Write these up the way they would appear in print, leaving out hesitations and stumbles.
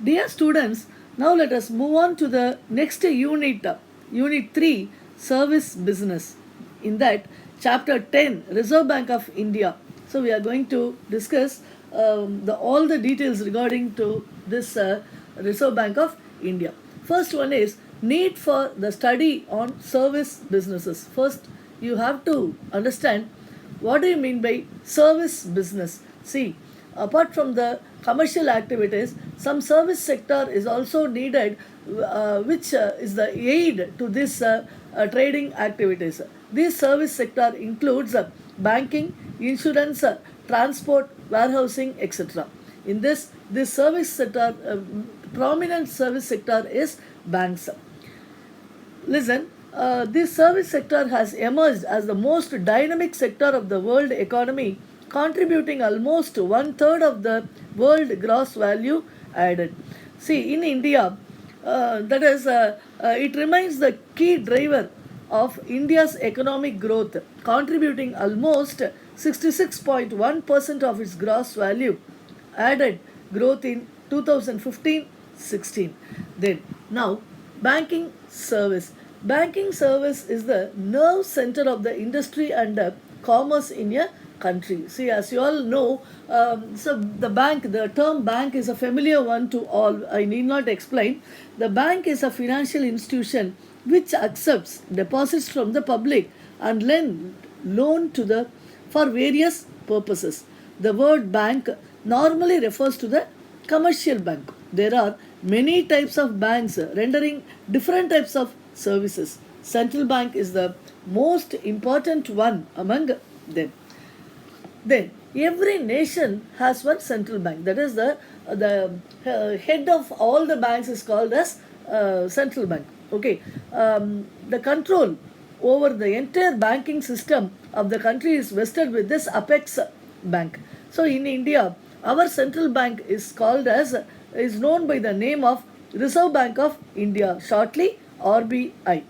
Dear students, now let us move on to the next unit, Unit 3, Service Business. In that, Chapter 10, Reserve Bank of India. So we are going to discuss all the details regarding to this Reserve Bank of India. First one is need for the study on service businesses. First, you have to understand what do you mean by service business. See, apart from the commercial activities, some service sector is also needed, which is the aid to this trading activities. This service sector includes banking, insurance, transport, warehousing, etc. In this service sector, prominent service sector is banks. Listen, this service sector has emerged as the most dynamic sector of the world economy, contributing almost one third of the world gross value added. See, in India, it remains the key driver of India's economic growth, contributing almost 66.1% of its gross value added growth in 2015-16. Then, now, banking service. Banking service is the nerve center of the industry and commerce in a country. See, as you all know, so the term bank is a familiar one to all. I need not explain. The bank is a financial institution which accepts deposits from the public and lend loan to the for various purposes. The word bank normally refers to the commercial bank. There are many types of banks rendering different types of services. Central bank is the most important one among them. Then every nation has one central bank. That is the head of all the banks is called as central bank. Okay, the control over the entire banking system of the country is vested with this apex bank. So in India, our central bank is known by the name of Reserve Bank of India, shortly RBI.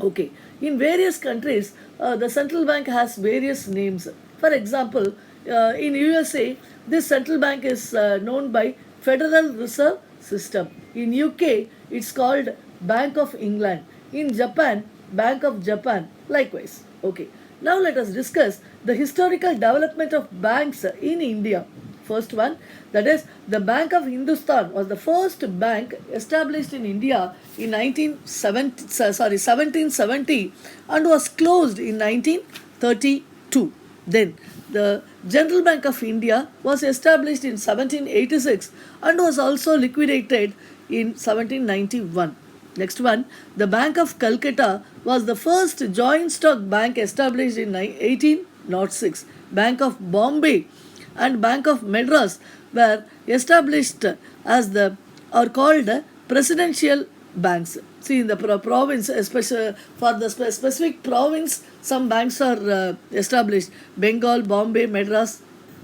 Okay, in various countries, the central bank has various names. For example, in USA, this central bank is known by Federal Reserve System. In UK, it's called Bank of England. In Japan, Bank of Japan. Likewise. Okay. Now let us discuss the historical development of banks in India. First one, that is the Bank of Hindustan was the first bank established in India in 1770 and was closed in 1932. Then the General Bank of India was established in 1786 and was also liquidated in 1791. Next one, the Bank of Calcutta was the first joint stock bank established in 1806. Bank of Bombay and Bank of Madras were established as the or called presidential banks. See, in the province, especially for the specific province, some banks are established. Bengal, Bombay, Madras,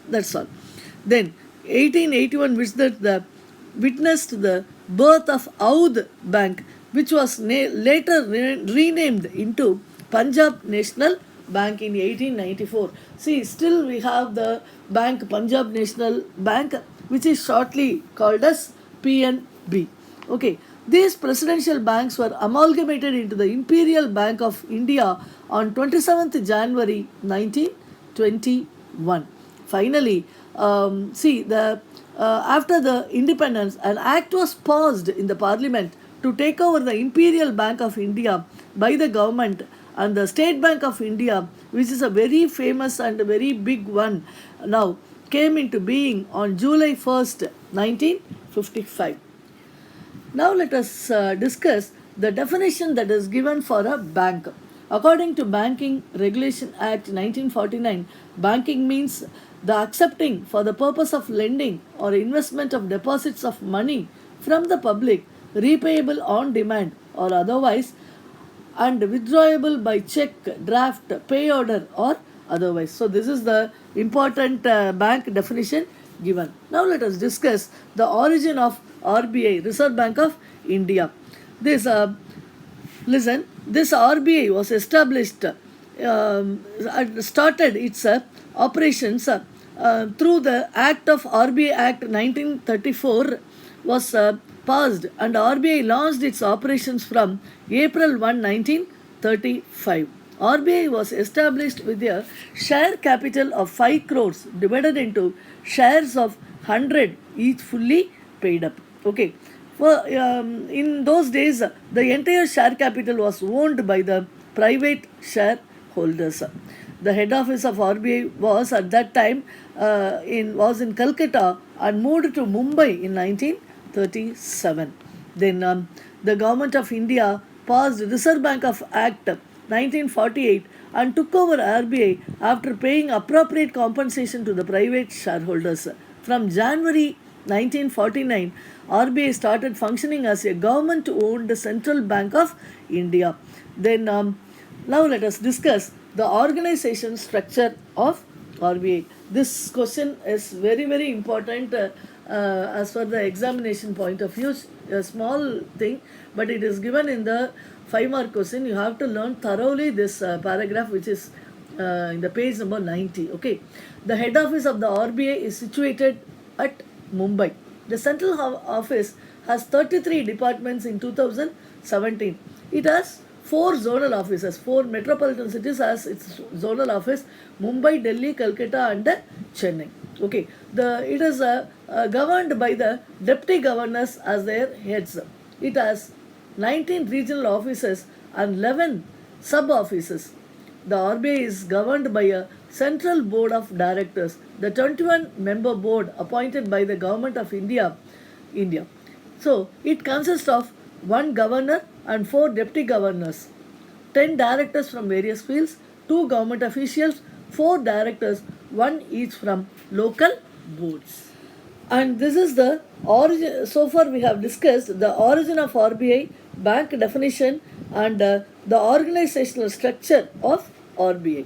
that's all. Then 1881 witnessed the birth of Oudh Bank, which was later renamed into Punjab National Bank in 1894. See, still we have the bank Punjab National Bank, which is shortly called as PNB. Okay, these presidential banks were amalgamated into the Imperial Bank of India on 27th January 1921. Finally, after the independence, an act was passed in the parliament to take over the Imperial Bank of India by the government, and the State Bank of India, which is a very famous and a very big one, now came into being on July 1st, 1955. Now let us discuss the definition that is given for a bank. According to Banking Regulation Act 1949, banking means the accepting for the purpose of lending or investment of deposits of money from the public, repayable on demand or otherwise, and withdrawable by check, draft, pay order or otherwise. So this is the important bank definition given. Now let us discuss the origin of RBI, Reserve Bank of India. This RBI was established, started its operations through the Act of RBI Act 1934 was passed, and RBI launched its operations from April 1, 1935. RBI was established with a share capital of 5 crores divided into shares of 100 each fully paid up. Okay. In those days, the entire share capital was owned by the private shareholders. The head office of RBI was at that time in Calcutta and moved to Mumbai in 1937. Then the government of India passed Reserve Bank of Act 1948 and took over RBI after paying appropriate compensation to the private shareholders. From January 1949, RBI started functioning as a government-owned central bank of India. Then now let us discuss the organization structure of RBI. This question is very very important as for the examination point of view. A small thing, but it is given in the 5-mark question. You have to learn thoroughly this paragraph, which is in the page number 90. Okay, the head office of the RBI is situated at Mumbai. The central office has 33 departments in 2017. It has 4 zonal offices. 4 metropolitan cities has its zonal office: Mumbai, Delhi, Calcutta, and Chennai. Okay, it is governed by the deputy governors as their heads. It has 19 regional offices and 11 sub offices. The RBI is governed by a central board of directors, the 21-member board appointed by the government of India. So it consists of 1 governor and 4 deputy governors, 10 directors from various fields, 2 government officials, 4 directors, 1 each from local boards. And this is the origin. So far we have discussed the origin of RBI, bank definition, and the organizational structure of RBI.